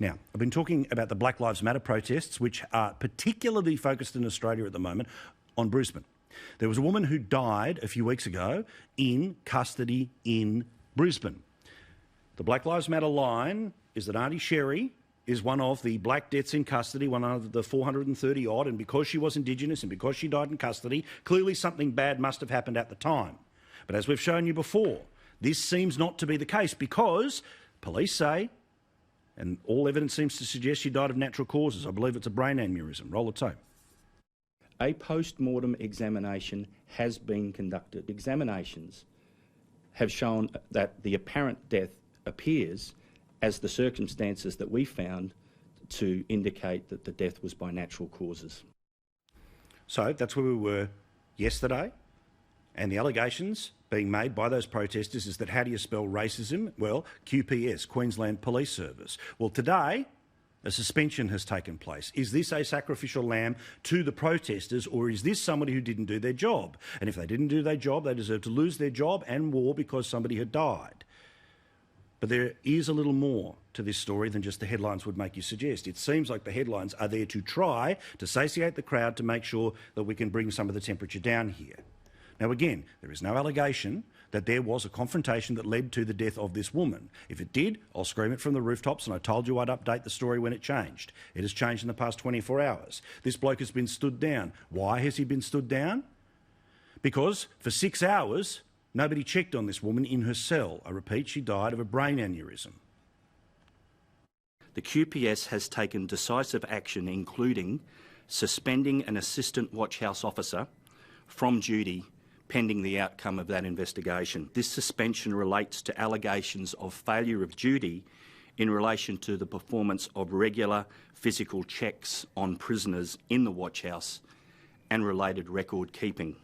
Now, I've been talking about the Black Lives Matter protests, which are particularly focused in Australia at the moment on Brisbane. There was a woman who died a few weeks ago in custody in Brisbane. The Black Lives Matter line is that Aunty Sherry is one of the black deaths in custody, one of the 430 odd, and because she was Indigenous and because she died in custody, clearly something bad must have happened at the time. But as we've shown you before, this seems not to be the case because police say, and all evidence seems to suggest she died of natural causes. I believe it's a brain aneurysm. Roll the tape. A post-mortem examination has been conducted. Examinations have shown that the apparent death appears as the circumstances that we found to indicate that the death was by natural causes. So that's where we were yesterday, and the allegations being made by those protesters is that how do you spell racism? Well, QPS, Queensland Police Service. Well, today a suspension has taken place. Is this a sacrificial lamb to the protesters, or is this somebody who didn't do their job? And if they didn't do their job, they deserve to lose their job and war because somebody had died. But there is a little more to this story than just the headlines would make you suggest. It seems like the headlines are there to try to satiate the crowd to make sure that we can bring some of the temperature down here. Now, again, there is no allegation that there was a confrontation that led to the death of this woman. If it did, I'll scream it from the rooftops, and I told you I'd update the story when it changed. It has changed in the past 24 hours. This bloke has been stood down. Why has he been stood down? Because for 6 hours, nobody checked on this woman in her cell. I repeat, she died of a brain aneurysm. The QPS has taken decisive action, including suspending an assistant watchhouse officer from duty pending the outcome of that investigation. This suspension relates to allegations of failure of duty in relation to the performance of regular physical checks on prisoners in the watchhouse and related record keeping.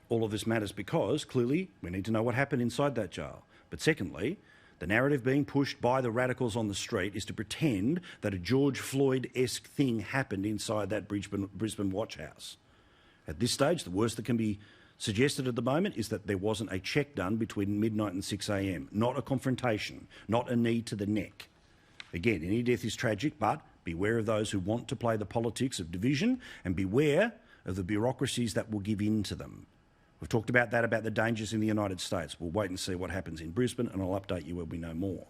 All of this matters because, clearly, we need to know what happened inside that jail. But secondly, the narrative being pushed by the radicals on the street is to pretend that a George Floyd-esque thing happened inside that Brisbane watchhouse. At this stage, the worst that can be suggested at the moment is that there wasn't a check done between midnight and 6 a.m, not a confrontation, not a knee to the neck. Again, any death is tragic, but beware of those who want to play the politics of division and beware of the bureaucracies that will give in to them. We've talked about that, about the dangers in the United States. We'll wait and see what happens in Brisbane, and I'll update you when we know more.